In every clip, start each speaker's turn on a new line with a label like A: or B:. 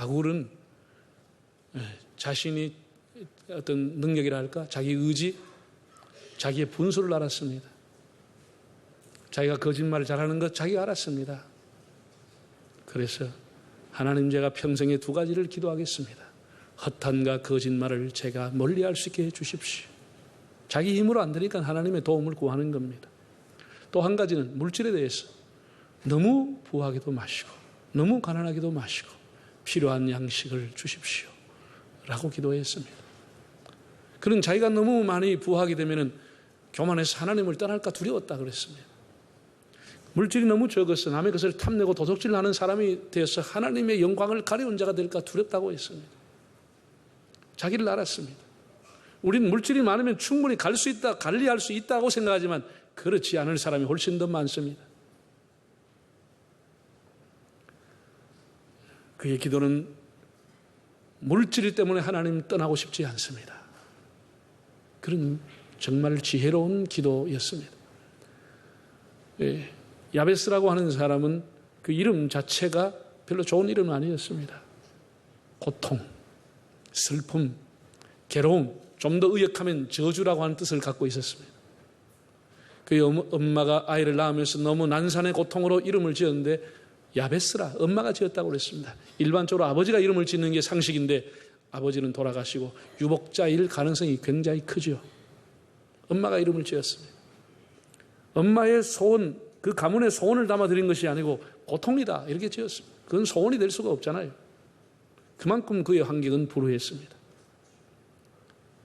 A: 바울은 자신이 어떤 능력이라 할까? 자기 의지, 자기의 분수를 알았습니다. 자기가 거짓말을 잘하는 것 자기가 알았습니다. 그래서 하나님, 제가 평생에 두 가지를 기도하겠습니다. 허탄과 거짓말을 제가 멀리할 수 있게 해주십시오. 자기 힘으로 안 되니까 하나님의 도움을 구하는 겁니다. 또 한 가지는 물질에 대해서 너무 부하기도 마시고 너무 가난하기도 마시고 필요한 양식을 주십시오 라고 기도했습니다. 그런 자기가 너무 많이 부하게 되면 교만해서 하나님을 떠날까 두려웠다 그랬습니다. 물질이 너무 적어서 남의 것을 탐내고 도둑질하는 사람이 되어서 하나님의 영광을 가려운 자가 될까 두렵다고 했습니다. 자기를 알았습니다. 우리는 물질이 많으면 충분히 갈 수 있다, 관리할 수 있다고 생각하지만 그렇지 않을 사람이 훨씬 더 많습니다. 그의 기도는 물질 때문에 하나님 떠나고 싶지 않습니다. 그런 정말 지혜로운 기도였습니다. 야베스라고 하는 사람은 그 이름 자체가 별로 좋은 이름은 아니었습니다. 고통, 슬픔, 괴로움, 좀 더 의역하면 저주라고 하는 뜻을 갖고 있었습니다. 그의 엄마가 아이를 낳으면서 너무 난산의 고통으로 이름을 지었는데 야베스라, 엄마가 지었다고 그랬습니다. 일반적으로 아버지가 이름을 짓는 게 상식인데 아버지는 돌아가시고 유복자일 가능성이 굉장히 크죠. 엄마가 이름을 지었습니다. 엄마의 소원, 그 가문의 소원을 담아드린 것이 아니고 고통이다 이렇게 지었습니다. 그건 소원이 될 수가 없잖아요. 그만큼 그의 환경은 불우했습니다.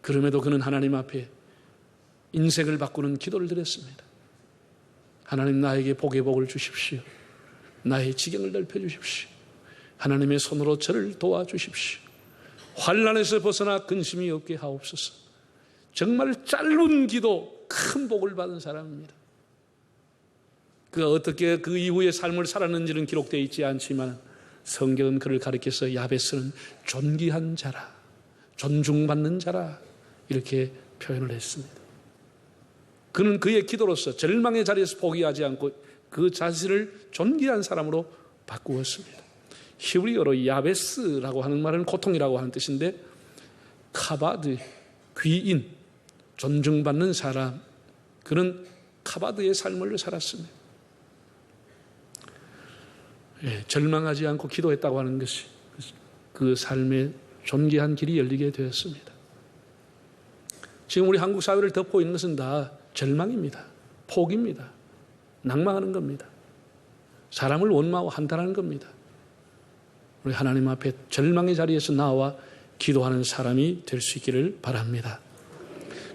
A: 그럼에도 그는 하나님 앞에 인생을 바꾸는 기도를 드렸습니다. 하나님, 나에게 복의 복을 주십시오. 나의 지경을 넓혀주십시오. 하나님의 손으로 저를 도와주십시오. 환난에서 벗어나 근심이 없게 하옵소서. 정말 짧은 기도, 큰 복을 받은 사람입니다. 그가 어떻게 그 이후의 삶을 살았는지는 기록되어 있지 않지만 성경은 그를 가리켜서 야베스는 존귀한 자라, 존중받는 자라 이렇게 표현을 했습니다. 그는 그의 기도로서 절망의 자리에서 포기하지 않고 그 자신을 존귀한 사람으로 바꾸었습니다. 히브리어로 야베스라고 하는 말은 고통이라고 하는 뜻인데 카바드, 귀인, 존중받는 사람, 그는 카바드의 삶을 살았습니다. 절망하지 않고 기도했다고 하는 것이 그 삶의 존귀한 길이 열리게 되었습니다. 지금 우리 한국 사회를 덮고 있는 것은 다 절망입니다. 포기입니다. 낭망하는 겁니다. 사람을 원망한다는 겁니다. 우리 하나님 앞에 절망의 자리에서 나와 기도하는 사람이 될 수 있기를 바랍니다.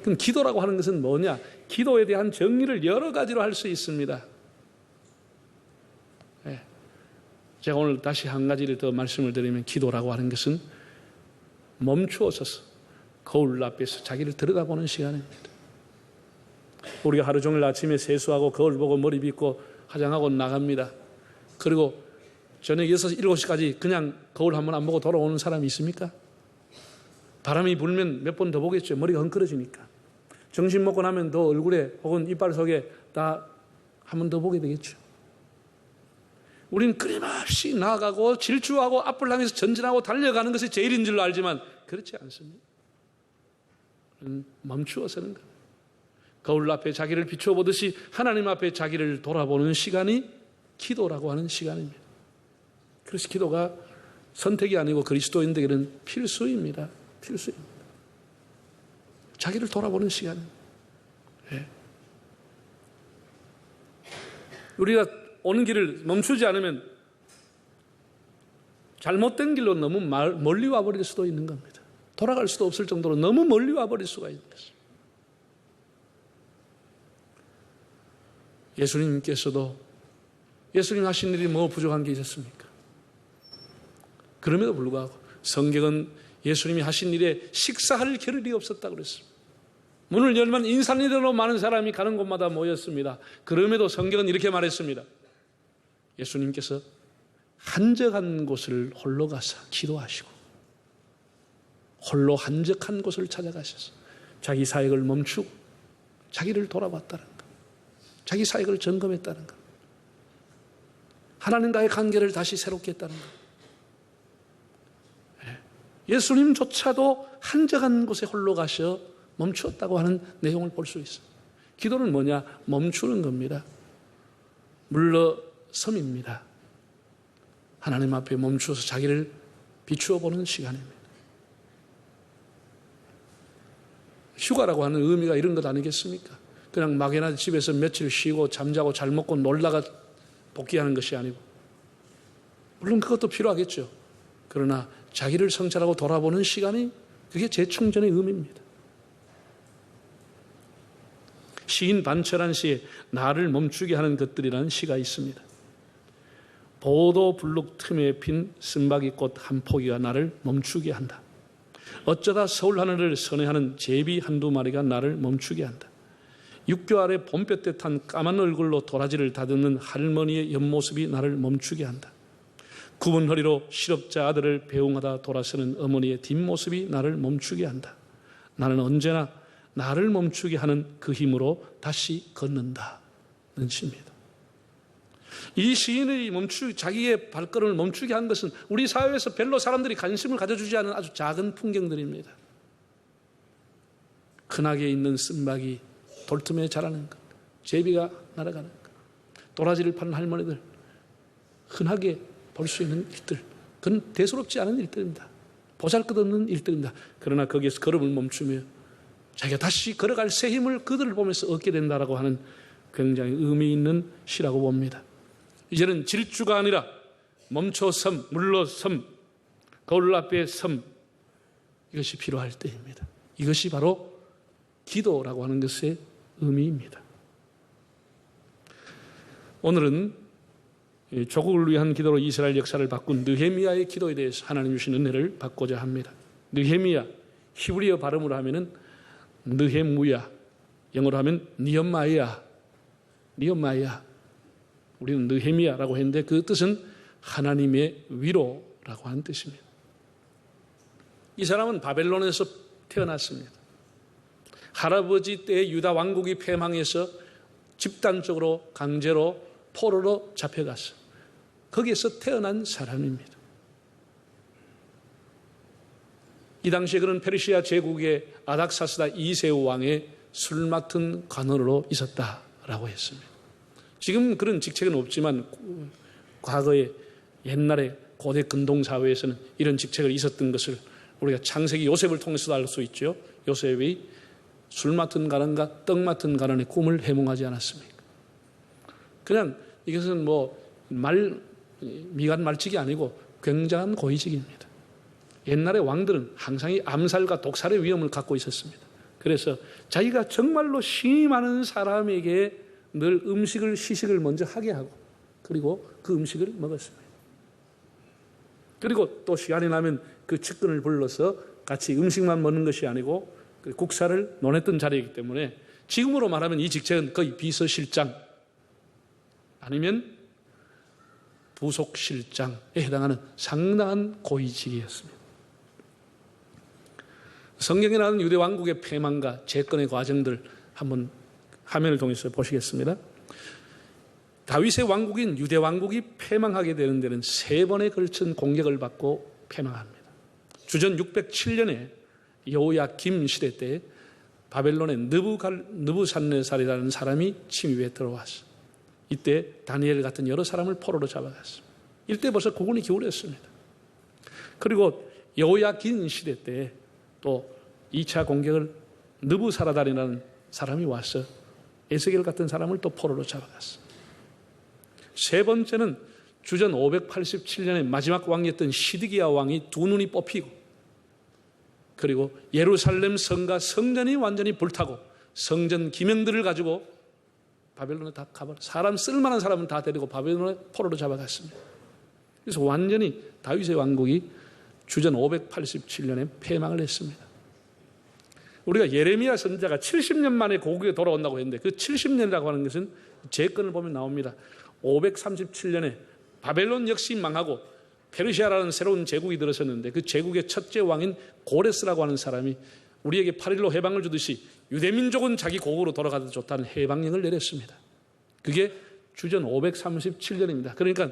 A: 그럼 기도라고 하는 것은 뭐냐? 기도에 대한 정의를 여러 가지로 할 수 있습니다. 제가 오늘 다시 한 가지를 더 말씀을 드리면 기도라고 하는 것은 멈추어 서서 거울 앞에서 자기를 들여다보는 시간입니다. 우리가 하루 종일 아침에 세수하고 거울 보고 머리 빗고 화장하고 나갑니다. 그리고 저녁 6시, 7시까지 그냥 거울 한번 안 보고 돌아오는 사람이 있습니까? 바람이 불면 몇 번 더 보겠죠. 머리가 헝클어지니까. 점심 먹고 나면 더 얼굴에 혹은 이빨 속에 다 한 번 더 보게 되겠죠. 우리는 끊임없이 나아가고 질주하고 앞을 향해서 전진하고 달려가는 것이 제일인 줄로 알지만 그렇지 않습니다. 멈추어서는 겁니다. 거울 앞에 자기를 비추어 보듯이 하나님 앞에 자기를 돌아보는 시간이 기도라고 하는 시간입니다. 그래서 기도가 선택이 아니고 그리스도인들에게는 필수입니다. 필수입니다. 자기를 돌아보는 시간입니다. 우리가 오는 길을 멈추지 않으면 잘못된 길로 너무 멀리 와버릴 수도 있는 겁니다. 돌아갈 수도 없을 정도로 너무 멀리 와버릴 수가 있는 것입니다. 예수님께서도 예수님 하신 일이 뭐 부족한 게 있었습니까? 그럼에도 불구하고 성경은 예수님이 하신 일에 식사할 겨를이 없었다고 그랬습니다. 문을 열면 인산이대로 많은 사람이 가는 곳마다 모였습니다. 그럼에도 성경은 이렇게 말했습니다. 예수님께서 한적한 곳을 홀로 가서 기도하시고 홀로 한적한 곳을 찾아가셔서 자기 사역을 멈추고 자기를 돌아봤다는 것, 자기 사역을 점검했다는 것, 하나님과의 관계를 다시 새롭게 했다는 것. 예수님조차도 한적한 곳에 홀로 가셔 멈추었다고 하는 내용을 볼 수 있어요. 기도는 뭐냐? 멈추는 겁니다. 물러섬입니다. 하나님 앞에 멈추어서 자기를 비추어 보는 시간입니다. 휴가라고 하는 의미가 이런 것 아니겠습니까? 그냥 막연하게 집에서 며칠 쉬고 잠자고 잘 먹고 놀다가 복귀하는 것이 아니고, 물론 그것도 필요하겠죠. 그러나 자기를 성찰하고 돌아보는 시간이 그게 재충전의 의미입니다. 시인 반철한 시에 나를 멈추게 하는 것들이라는 시가 있습니다. 보도 불룩 틈에 핀 쓴바귀꽃 한 포기가 나를 멈추게 한다. 어쩌다 서울 하늘을 선회하는 제비 한두 마리가 나를 멈추게 한다. 육교 아래 봄볕에 탄 까만 얼굴로 도라지를 다듬는 할머니의 옆모습이 나를 멈추게 한다. 굽은 허리로 실업자 아들을 배웅하다 돌아서는 어머니의 뒷모습이 나를 멈추게 한다. 나는 언제나 나를 멈추게 하는 그 힘으로 다시 걷는다는 시입니다. 이 시인이 자기의 발걸음을 멈추게 한 것은 우리 사회에서 별로 사람들이 관심을 가져주지 않은 아주 작은 풍경들입니다. 흔하게 있는 쓴바귀, 돌틈에 자라는 것, 제비가 날아가는 것, 도라지를 파는 할머니들, 흔하게 볼 수 있는 일들, 그건 대수롭지 않은 일들입니다. 보잘것없는 일들입니다. 그러나 거기에서 걸음을 멈추며 자기가 다시 걸어갈 새 힘을 그들을 보면서 얻게 된다라고 하는 굉장히 의미 있는 시라고 봅니다. 이제는 질주가 아니라 멈춰섬, 물러섬, 거울 앞에 섬, 이것이 필요할 때입니다. 이것이 바로 기도라고 하는 것의 의미입니다. 오늘은 조국을 위한 기도로 이스라엘 역사를 바꾼 느헤미야의 기도에 대해서 하나님 주신 은혜를 받고자 합니다. 느헤미야, 히브리어 발음으로 하면은 느헤무야, 영어로 하면 니엄마야, 우리는 느헤미야라고 했는데 그 뜻은 하나님의 위로라고 하는 뜻입니다. 이 사람은 바벨론에서 태어났습니다. 할아버지 때의 유다 왕국이 패망해서 집단적으로 강제로 포로로 잡혀갔어요. 거기에서 태어난 사람입니다. 이 당시에 그는 페르시아 제국의 아닥사스다 2세 왕의 술 맡은 관원으로 있었다라고 했습니다. 지금 그런 직책은 없지만 과거에 옛날에 고대 근동사회에서는 이런 직책을 있었던 것을 우리가 창세기 요셉을 통해서도 알 수 있죠. 요셉이 술 맡은 가난과 떡 맡은 가난의 꿈을 해몽하지 않았습니까? 그냥 이것은 미간 말직이 아니고 굉장한 고위직입니다. 옛날의 왕들은 항상 이 암살과 독살의 위험을 갖고 있었습니다. 그래서 자기가 정말로 신이 많은 사람에게 늘 시식을 먼저 하게 하고 그리고 그 음식을 먹었습니다. 그리고 또 시간이 나면 그 측근을 불러서 같이 음식만 먹는 것이 아니고 국사를 논했던 자리이기 때문에 지금으로 말하면 이 직책은 거의 비서실장 아니면 부속실장에 해당하는 상당한 고위직이었습니다. 성경에 나오는 유대 왕국의 패망과 재건의 과정들 한번 화면을 통해서 보시겠습니다. 다윗의 왕국인 유대 왕국이 패망하게 되는 데는 3번에 걸친 공격을 받고 패망합니다. 주전 607년에 여호야김 시대 때 바벨론의 느부갓네살이라는 사람이 침입해 들어왔어요. 이때 다니엘 같은 여러 사람을 포로로 잡아갔습니다. 이때 벌써 국군이 기울었습니다. 그리고 여호야긴 시대 때 또 2차 공격을 느부사라단이라는 사람이 와서 에스겔 같은 사람을 또 포로로 잡아갔어요. 세 번째는 주전 587년에 마지막 왕이었던 시드기야 왕이 두 눈이 뽑히고 그리고 예루살렘 성과 성전이 완전히 불타고 성전 기명들을 가지고 바벨론에 다 가버려. 쓸만한 사람은 다 데리고 바벨론에 포로로 잡아갔습니다. 그래서 완전히 다윗의 왕국이 주전 587년에 패망을 했습니다. 우리가 예레미야 선지자가 70년 만에 고국에 돌아온다고 했는데 그 70년이라고 하는 것은 재건을 보면 나옵니다. 537년에 바벨론 역시 망하고 페르시아라는 새로운 제국이 들어섰는데 그 제국의 첫째 왕인 고레스라고 하는 사람이 우리에게 8.15 해방을 주듯이 유대민족은 자기 고국으로 돌아가도 좋다는 해방령을 내렸습니다. 그게 주전 537년입니다. 그러니까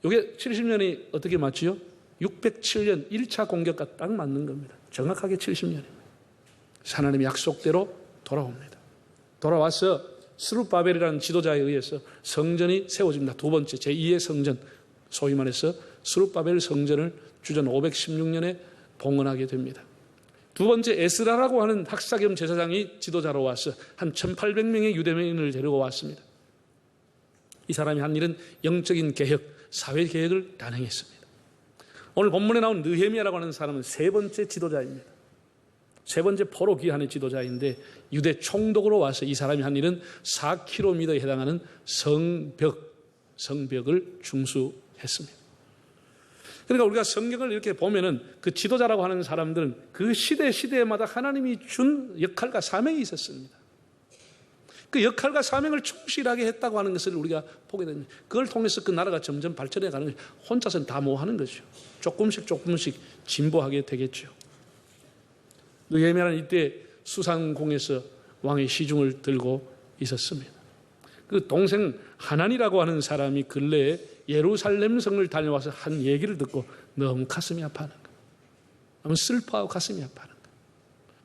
A: 이게 70년이 어떻게 맞지요? 607년 1차 공격과 딱 맞는 겁니다. 정확하게 70년입니다. 하나님의 약속대로 돌아옵니다. 돌아와서 스룹바벨이라는 지도자에 의해서 성전이 세워집니다. 두 번째 제2의 성전, 소위 말해서 스룹바벨 성전을 주전 516년에 봉헌하게 됩니다. 두 번째 에스라라고 하는 학사 겸 제사장이 지도자로 와서 한 1800명의 유대인을 데리고 왔습니다. 이 사람이 한 일은 영적인 개혁, 사회 개혁을 단행했습니다. 오늘 본문에 나온 느헤미야라고 하는 사람은 세 번째 지도자입니다. 세 번째 포로 귀환의 지도자인데 유대 총독으로 와서 이 사람이 한 일은 4km에 해당하는 성벽을 중수했습니다. 그러니까 우리가 성경을 이렇게 보면은 그 지도자라고 하는 사람들은 그 시대마다 하나님이 준 역할과 사명이 있었습니다. 그 역할과 사명을 충실하게 했다고 하는 것을 우리가 보게 됩니다. 그걸 통해서 그 나라가 점점 발전해 가는 거죠. 혼자서는 다 뭐 하는 거죠. 조금씩 진보하게 되겠죠. 느헤미야는 이때 수상공에서 왕의 시중을 들고 있었습니다. 그 동생 하난이라고 하는 사람이 근래에 예루살렘 성을 다녀와서 한 얘기를 듣고 너무 가슴이 아파하는 거예요. 너무 슬퍼하고 가슴이 아파하는 거예요.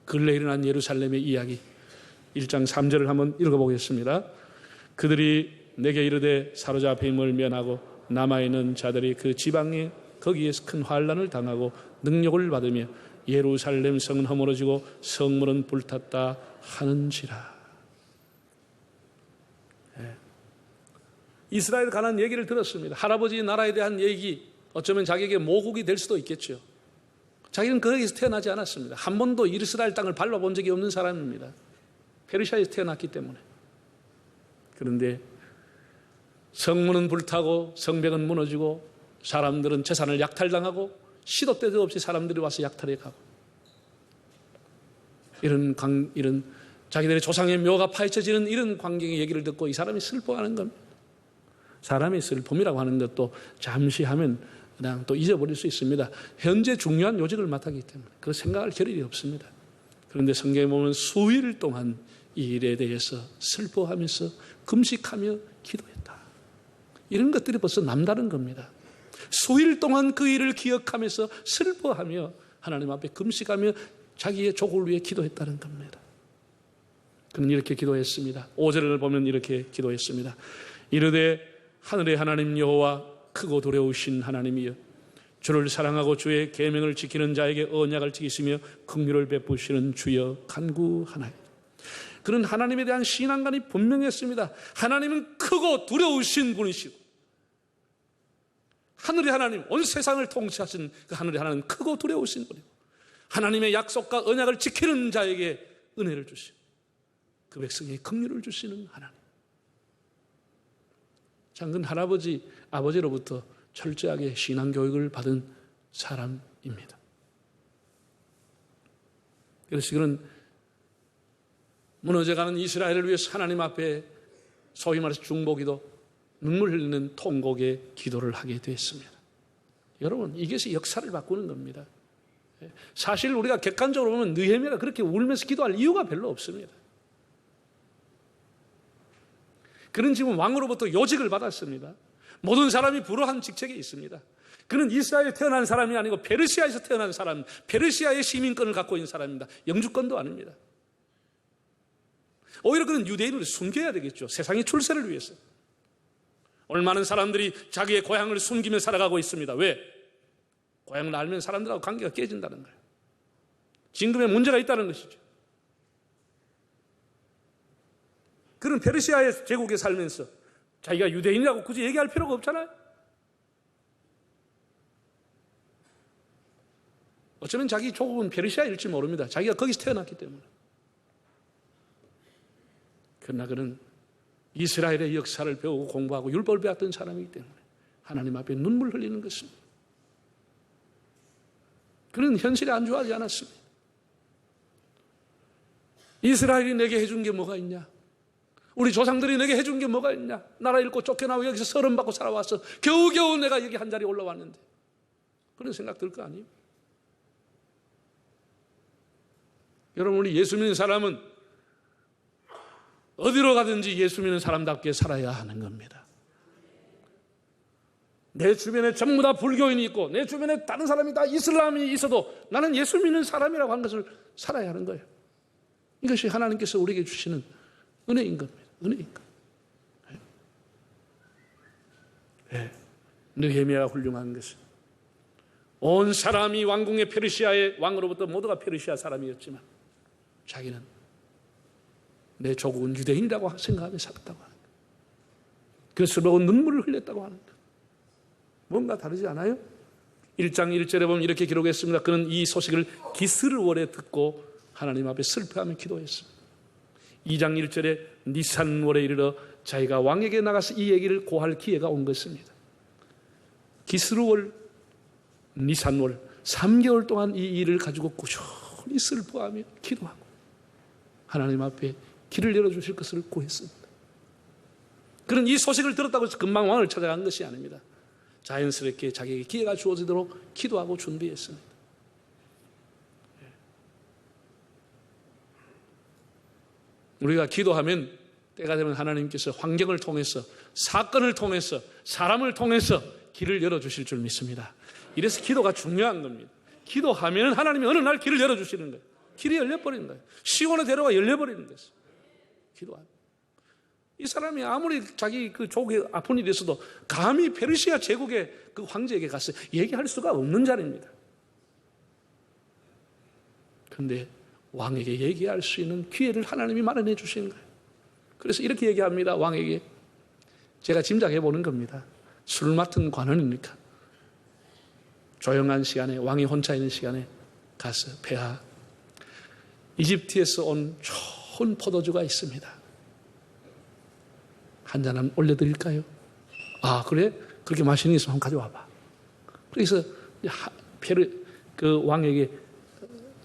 A: 근래에 일어난 예루살렘의 이야기 1장 3절을 한번 읽어보겠습니다. 그들이 내게 이르되 사로잡힘을 면하고 남아있는 자들이 그 지방에 거기에서 큰 환난을 당하고 능력을 받으며 예루살렘 성은 허물어지고 성문은 불탔다 하는지라. 이스라엘 가난 얘기를 들었습니다. 할아버지 나라에 대한 얘기, 어쩌면 자기에게 모국이 될 수도 있겠죠. 자기는 거기서 태어나지 않았습니다. 한 번도 이스라엘 땅을 밟아본 적이 없는 사람입니다. 페르시아에서 태어났기 때문에. 그런데 성문은 불타고 성벽은 무너지고 사람들은 재산을 약탈당하고 시도 때도 없이 사람들이 와서 약탈해 가고 이런 자기들의 조상의 묘가 파헤쳐지는 이런 광경의 얘기를 듣고 이 사람이 슬퍼하는 겁니다. 사람의 슬픔이라고 하는 것도 잠시 하면 그냥 또 잊어버릴 수 있습니다. 현재 중요한 요직을 맡았기 때문에 그 생각할 겨를이 없습니다. 그런데 성경에 보면 수일 동안 이 일에 대해서 슬퍼하면서 금식하며 기도했다. 이런 것들이 벌써 남다른 겁니다. 수일 동안 그 일을 기억하면서 슬퍼하며 하나님 앞에 금식하며 자기의 족을 위해 기도했다는 겁니다. 그는 이렇게 기도했습니다. 5절을 보면 이렇게 기도했습니다. 이르되 하늘의 하나님 여호와 크고 두려우신 하나님이여 주를 사랑하고 주의 계명을 지키는 자에게 언약을 지키시며 긍휼을 베푸시는 주여 간구하나이다. 그는 하나님에 대한 신앙관이 분명했습니다. 하나님은 크고 두려우신 분이시고 하늘의 하나님, 온 세상을 통치하신 그 하늘의 하나님은 크고 두려우신 분이고 하나님의 약속과 언약을 지키는 자에게 은혜를 주시고 그 백성에게 긍휼을 주시는 하나님. 장근 할아버지, 아버지로부터 철저하게 신앙교육을 받은 사람입니다. 그래서 그는 무너져가는 이스라엘을 위해서 하나님 앞에 소위 말해서 중보기도, 눈물 흘리는 통곡의 기도를 하게 됐습니다. 여러분, 이것이 역사를 바꾸는 겁니다. 사실 우리가 객관적으로 보면 느헤미야가 그렇게 울면서 기도할 이유가 별로 없습니다. 그는 지금 왕으로부터 요직을 받았습니다. 모든 사람이 불허한 직책에 있습니다. 그는 이스라엘에 태어난 사람이 아니고 페르시아에서 태어난 사람, 페르시아의 시민권을 갖고 있는 사람입니다. 영주권도 아닙니다. 오히려 그는 유대인을 숨겨야 되겠죠. 세상의 출세를 위해서. 오늘 많은 사람들이 자기의 고향을 숨기며 살아가고 있습니다. 왜? 고향을 알면 사람들하고 관계가 깨진다는 거예요. 진금에 문제가 있다는 것이죠. 그는 페르시아의 제국에 살면서 자기가 유대인이라고 굳이 얘기할 필요가 없잖아요. 어쩌면 자기 조국은 페르시아일지 모릅니다. 자기가 거기서 태어났기 때문에. 그러나 그는 이스라엘의 역사를 배우고 공부하고 율법을 배웠던 사람이기 때문에 하나님 앞에 눈물 흘리는 것입니다. 그는 현실에 안주하지 않았습니다. 이스라엘이 내게 해준 게 뭐가 있냐? 우리 조상들이 내게 해준 게 뭐가 있냐? 나라 잃고 쫓겨나고 여기서 서름받고 살아왔어. 겨우겨우 내가 여기 한 자리에 올라왔는데. 그런 생각 들 거 아니에요? 여러분, 우리 예수 믿는 사람은 어디로 가든지 예수 믿는 사람답게 살아야 하는 겁니다. 내 주변에 전부 다 불교인이 있고 내 주변에 다른 사람이 다 이슬람이 있어도 나는 예수 믿는 사람이라고 하는 것을 살아야 하는 거예요. 이것이 하나님께서 우리에게 주시는 은혜인 겁니다. 은혜인 겁니다. 네. 느헤미야가 훌륭한 것은 온 사람이 왕궁의 페르시아의 왕으로부터 모두가 페르시아 사람이었지만 자기는 내 조국은 유대인이라고 생각하며 살았다고 하는 거예요. 그것을 보고 눈물을 흘렸다고 하는 거예요. 뭔가 다르지 않아요? 1장 1절에 보면 이렇게 기록했습니다. 그는 이 소식을 기스르월에 듣고 하나님 앞에 슬퍼하며 기도했습니다. 2장 1절에 니산월에 이르러 자기가 왕에게 나가서 이 얘기를 고할 기회가 온 것입니다. 기스르월, 니산월 3개월 동안 이 일을 가지고 꾸준히 슬퍼하며 기도하고 하나님 앞에 길을 열어주실 것을 구했습니다. 그는 이 소식을 들었다고 해서 금방 왕을 찾아간 것이 아닙니다. 자연스럽게 자기에게 기회가 주어지도록 기도하고 준비했습니다. 우리가 기도하면 때가 되면 하나님께서 환경을 통해서 사건을 통해서 사람을 통해서 길을 열어주실 줄 믿습니다. 이래서 기도가 중요한 겁니다. 기도하면 하나님이 어느 날 길을 열어주시는 거예요. 길이 열려버리는 거예요. 시온의 대로가 열려버리는 거예요. 기도하면. 이 사람이 아무리 자기 그 족이 아픈 일이 있어도 감히 페르시아 제국의 그 황제에게 가서 얘기할 수가 없는 자리입니다. 그런데 왕에게 얘기할 수 있는 기회를 하나님이 마련해 주시는 거예요. 그래서 이렇게 얘기합니다. 왕에게. 제가 짐작해 보는 겁니다. 술 맡은 관원이니까 조용한 시간에 왕이 혼자 있는 시간에 가서 폐하 이집트에서 온 좋은 포도주가 있습니다. 한 잔 한번 올려드릴까요? 아 그래? 그렇게 맛있는 게 있으면 한번 가져와봐. 그래서 그 왕에게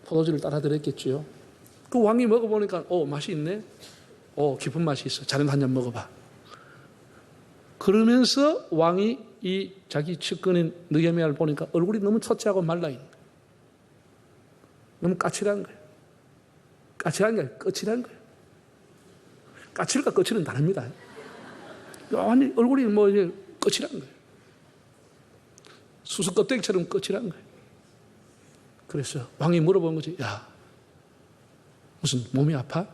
A: 포도주를 따라 드렸겠죠. 그 왕이 먹어보니까 맛이 있네. 깊은 맛이 있어. 자네도 한 잔 먹어봐. 그러면서 왕이 이 자기 측근인 느헤미야를 보니까 얼굴이 너무 초췌하고 말라있는 거예요. 너무 까칠한 거예요. 까칠한 게 아니라 거칠한 거예요. 까칠과 거칠은 다릅니다. 완전히 얼굴이 이제 거칠한 거예요. 수수 껍데기처럼 거칠한 거예요. 그래서 왕이 물어본 거지. 야, 무슨 몸이 아파?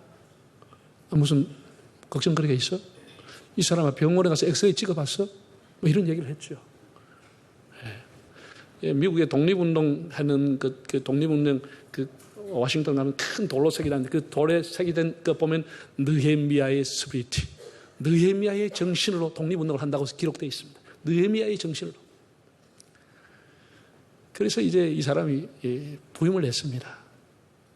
A: 무슨 걱정거리가 있어? 이 사람아 병원에 가서 엑스레이 찍어봤어? 뭐 이런 얘기를 했죠. 예, 미국의 독립운동 하는 그 독립운동 워싱턴 가면 큰 돌로 새기라는데 그 돌에 새기된 거 보면 느헤미야의 스피리트, 느헤미야의 정신으로 독립운동을 한다고 기록되어 있습니다. 느헤미야의 정신으로. 그래서 이제 이 사람이 부임을 했습니다.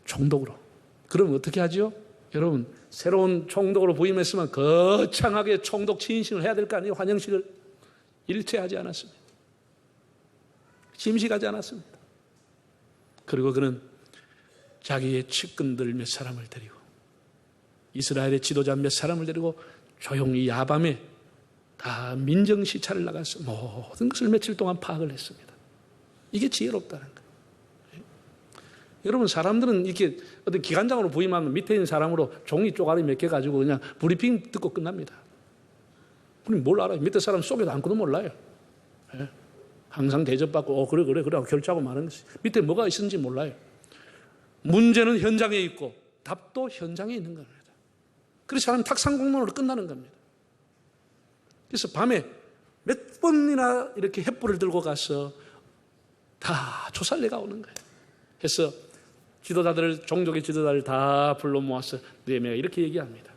A: 총독으로. 그럼 어떻게 하죠? 여러분, 새로운 총독으로 부임했으면 거창하게 총독 취임식을 해야 될 거 아니에요? 환영식을. 일체하지 않았습니다. 침식하지 않았습니다. 그리고 그는 자기의 측근들 몇 사람을 데리고 이스라엘의 지도자 몇 사람을 데리고 조용히 야밤에 다 민정시찰을 나가서 모든 것을 며칠 동안 파악을 했습니다. 이게 지혜롭다는 거예요. 여러분, 사람들은 이렇게 어떤 기관장으로 부임하면 밑에 있는 사람으로 종이 쪼가리 몇 개 가지고 그냥 브리핑 듣고 끝납니다. 우리 뭘 알아요? 밑에 사람 속에도 아무것도 몰라요. 항상 대접받고 그래 하고 결제하고 마는 것이 밑에 뭐가 있는지 몰라요. 문제는 현장에 있고 답도 현장에 있는 겁니다. 그래서 사람 탁상공론으로 끝나는 겁니다. 그래서 밤에 몇 번이나 이렇게 횃불을 들고 가서 다 조사를 내가오는 거예요. 그래서 종족의 지도자를 다 불러 모아서 느헤미야가 이렇게 얘기합니다.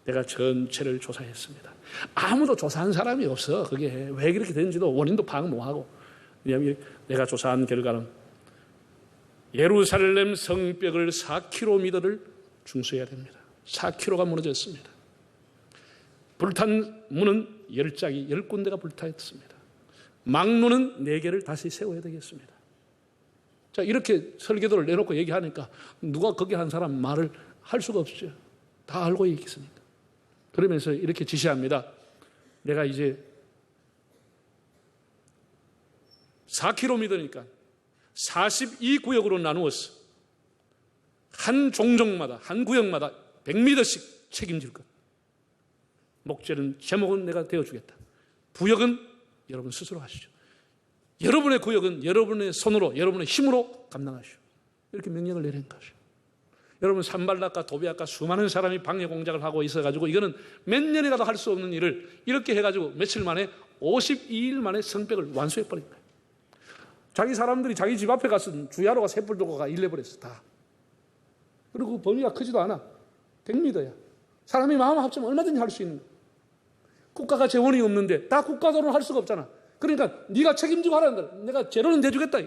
A: 내가 전체를 조사했습니다. 아무도 조사한 사람이 없어. 그게 왜 그렇게 되는지도 원인도 파악 못하고. 내가 조사한 결과는 예루살렘 성벽을 4km를 중수해야 됩니다. 4km가 무너졌습니다. 불탄 문은 10군데가 불타있습니다. 망루는 4개를 다시 세워야 되겠습니다. 자, 이렇게 설계도를 내놓고 얘기하니까 누가 거기 한 사람 말을 할 수가 없죠. 다 알고 있겠습니까? 그러면서 이렇게 지시합니다. 내가 이제 4km니까 42구역으로 나누었어. 한 종족마다, 한 구역마다 100m씩 책임질 것. 목재는 제목은 내가 되어주겠다. 부역은 여러분 스스로 하시죠. 여러분의 구역은 여러분의 손으로, 여러분의 힘으로 감당하시오. 이렇게 명령을 내린 것이죠. 여러분, 산발락과 도비악과 수많은 사람이 방해 공작을 하고 있어가지고 이거는 몇 년에 가도 할 수 없는 일을 이렇게 해가지고 며칠 만에 52일 만에 성벽을 완수해버린 거예요. 자기 사람들이 자기 집 앞에 가서 주야로가 셋불 들고 가 일내버렸어 다. 그리고 그 범위가 크지도 않아. 100m야. 사람이 마음 합치면 얼마든지 할 수 있는 거야. 국가가 재원이 없는데 다 국가 돈으로 할 수가 없잖아. 그러니까 네가 책임지고 하라는 거야. 내가 재료는 내주겠다.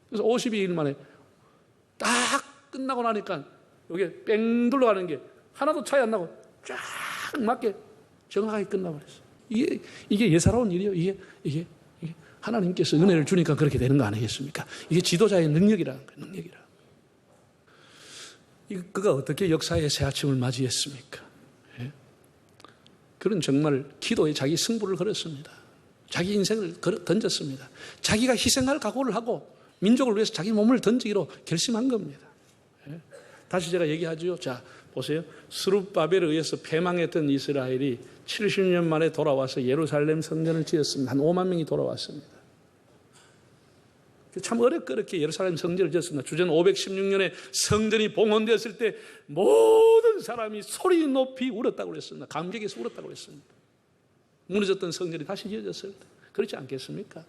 A: 그래서 52일 만에 딱 끝나고 나니까 여기 뺑 둘러가는 게 하나도 차이 안 나고 쫙 맞게 정확하게 끝나버렸어. 이게 예사로운 일이에요. 이게 하나님께서 은혜를 주니까 그렇게 되는 거 아니겠습니까? 이게 지도자의 능력이라는 거예요. 능력이라. 그가 어떻게 역사의 새 아침을 맞이했습니까? 예? 그는 정말 기도에 자기 승부를 걸었습니다. 자기 인생을 던졌습니다. 자기가 희생할 각오를 하고 민족을 위해서 자기 몸을 던지기로 결심한 겁니다. 예? 다시 제가 얘기하죠. 자, 보세요. 스룹바벨에 의해서 패망했던 이스라엘이 70년 만에 돌아와서 예루살렘 성전을 지었습니다. 한 5만 명이 돌아왔습니다. 참 어렵게 예루살렘 성전을 지었습니다. 주전 516년에 성전이 봉헌되었을 때 모든 사람이 소리 높이 울었다고 그랬습니다. 감격에서 울었다고 그랬습니다. 무너졌던 성전이 다시 지어졌을 때. 그렇지 않겠습니까?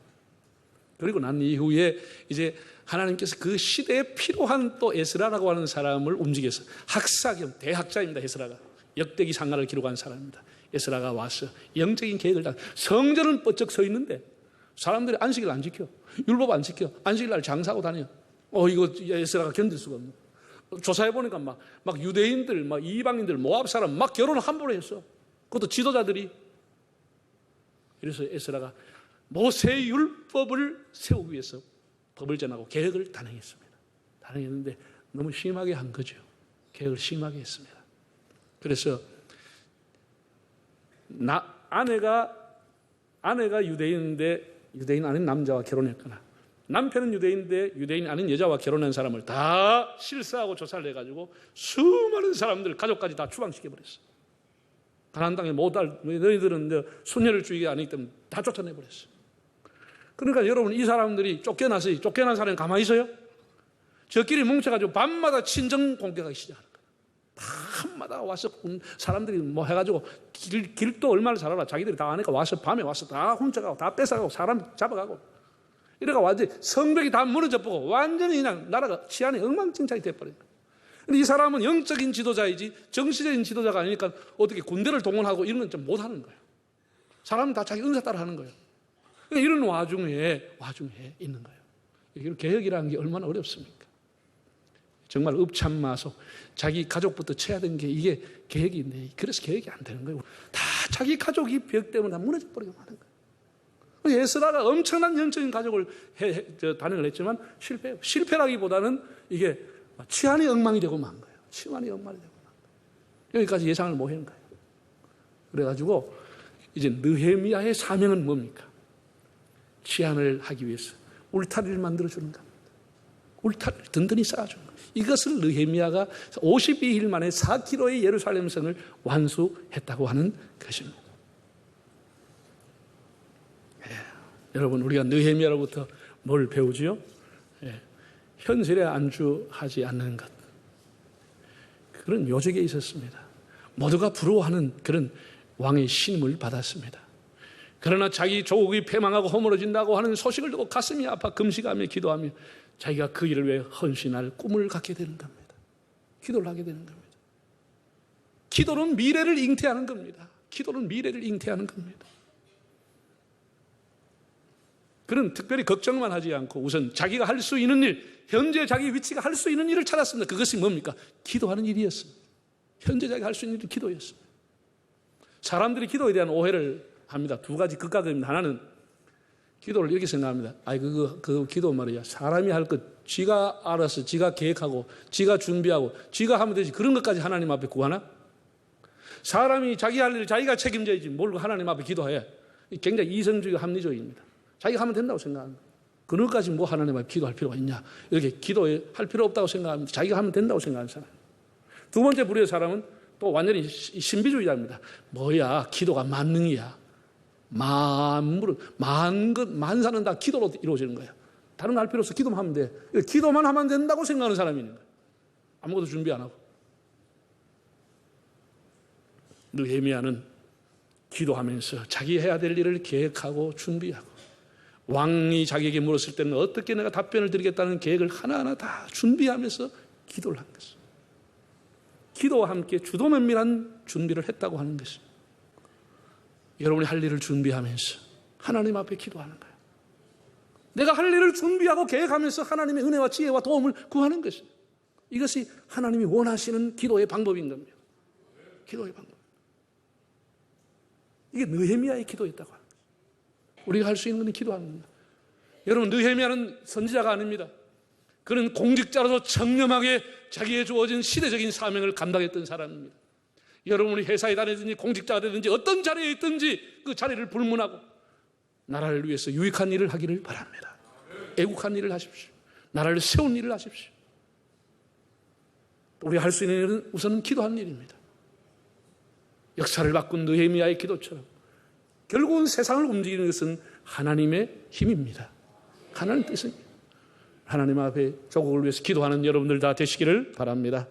A: 그리고 난 이후에 이제 하나님께서 그 시대에 필요한 또 에스라라고 하는 사람을 움직여서 학사 겸 대학자입니다. 에스라가 역대기 상가를 기록한 사람입니다. 에스라가 와서 영적인 계획을 다. 성전은 뻗쩍 서 있는데 사람들이 안식일 안 지켜, 율법 안 지켜, 안식일 날 장사하고 다녀. 이거 에스라가 견딜 수가 없네. 조사해 보니까 막 유대인들, 막 이방인들, 모압 사람 막 결혼을 함부로 했어. 그것도 지도자들이. 그래서 에스라가 모세의 율법을 세우기 위해서 법을 전하고 계획을 단행했습니다. 단행했는데 너무 심하게 한 거죠. 계획을 심하게 했습니다. 그래서 아내가 유대인인데 유대인 아닌 남자와 결혼했거나 남편은 유대인인데 유대인 아닌 여자와 결혼한 사람을 다 실사하고 조사를 해가지고 수많은 사람들 가족까지 다 추방시켜버렸어. 가나안 땅에 못 할 너희들은 순혈을 주의가 아니기 때문에 다 쫓아내버렸어. 그러니까 여러분, 이 사람들이 쫓겨났어요. 쫓겨난 사람이 가만히 있어요? 저끼리 뭉쳐가지고 밤마다 친정 공격하기 시작하는 거예요. 밤마다 와서 사람들이 뭐 해가지고 길도 얼마나 잘 알아. 자기들이 다 아니까 와서 밤에 와서 다 훔쳐가고 다 뺏어가고 사람 잡아가고 이래가 완전히 성벽이 다 무너져 보고 완전히 그냥 나라가 치안이 엉망진창이 돼버린 거예요. 근데 이 사람은 영적인 지도자이지 정치적인 지도자가 아니니까 어떻게 군대를 동원하고 이런 건 좀 못하는 거예요. 사람은 다 자기 은사 따라 하는 거예요. 이런 와중에 있는 거예요. 이런 개혁이라는 게 얼마나 어렵습니까? 정말 읍참마속 자기 가족부터 쳐야 되는 게 이게 계획인데 그래서 계획이 안 되는 거예요. 다 자기 가족이 벽 때문에 다 무너져 버리고 마는 거예요. 에스라가 엄청난 영적인 가족을 단행을 했지만 실패해요. 실패라기보다는 이게 치안이 엉망이 되고 만 거예요. 치안이 엉망이 되고 만 거예요. 여기까지 예상을 못 한 거예요. 그래가지고 이제 느헤미야의 사명은 뭡니까? 치안을 하기 위해서 울타리를 만들어주는 겁니다. 울타리를 든든히 쌓아주는 겁니다. 이것을 느헤미야가 52일 만에 4km의 예루살렘 성을 완수했다고 하는 것입니다. 여러분, 우리가 느헤미야로부터 뭘 배우지요? 현실에 안주하지 않는 것. 그런 요직에 있었습니다. 모두가 부러워하는 그런 왕의 신임을 받았습니다. 그러나 자기 조국이 패망하고 허물어진다고 하는 소식을 듣고 가슴이 아파 금식하며 기도하며 자기가 그 일을 위해 헌신할 꿈을 갖게 되는 겁니다. 기도를 하게 되는 겁니다. 기도는 미래를 잉태하는 겁니다. 기도는 미래를 잉태하는 겁니다. 그는 특별히 걱정만 하지 않고 우선 자기가 할 수 있는 일, 현재 자기 위치가 할 수 있는 일을 찾았습니다. 그것이 뭡니까? 기도하는 일이었습니다. 현재 자기가 할 수 있는 일은 기도였습니다. 사람들이 기도에 대한 오해를 합니다. 두 가지 극과극입니다. 하나는 기도를 이렇게 생각합니다. 그 기도 말이야. 사람이 할 것, 지가 알아서, 지가 계획하고, 지가 준비하고, 지가 하면 되지. 그런 것까지 하나님 앞에 구하나? 사람이 자기 할 일을 자기가 책임져야지. 뭘 하나님 앞에 기도해. 굉장히 이성주의 합리적입니다. 자기가 하면 된다고 생각합니다. 그런 것까지 뭐 하나님 앞에 기도할 필요가 있냐. 이렇게 기도할 필요 없다고 생각합니다. 자기가 하면 된다고 생각하는 사람. 두 번째 부류의 사람은 또 완전히 신비주의자입니다. 뭐야, 기도가 만능이야. 만사는 다 기도로 이루어지는 거예요. 다른 거 할 필요 없어. 기도만 하면 돼. 기도만 하면 된다고 생각하는 사람이 있는 거예요. 아무것도 준비 안 하고. 느헤미야는 기도하면서 자기 해야 될 일을 계획하고 준비하고, 왕이 자기에게 물었을 때는 어떻게 내가 답변을 드리겠다는 계획을 하나하나 다 준비하면서 기도를 한 것입니다. 기도와 함께 주도 면밀한 준비를 했다고 하는 것입니다. 여러분이 할 일을 준비하면서 하나님 앞에 기도하는 거예요. 내가 할 일을 준비하고 계획하면서 하나님의 은혜와 지혜와 도움을 구하는 것입니다. 이것이 하나님이 원하시는 기도의 방법인 겁니다. 기도의 방법. 이게 느헤미야의 기도였다고 합니다. 우리가 할 수 있는 것은 기도하는 겁니다. 여러분, 느헤미야는 선지자가 아닙니다. 그는 공직자로서 청렴하게 자기의 주어진 시대적인 사명을 감당했던 사람입니다. 여러분이 회사에 다니든지 공직자가 되든지 어떤 자리에 있든지 그 자리를 불문하고 나라를 위해서 유익한 일을 하기를 바랍니다. 애국한 일을 하십시오. 나라를 세운 일을 하십시오. 우리가 할 수 있는 일은 우선은 기도하는 일입니다. 역사를 바꾼 느헤미야의 기도처럼 결국은 세상을 움직이는 것은 하나님의 힘입니다. 하나님 뜻입니다. 하나님 앞에 조국을 위해서 기도하는 여러분들 다 되시기를 바랍니다.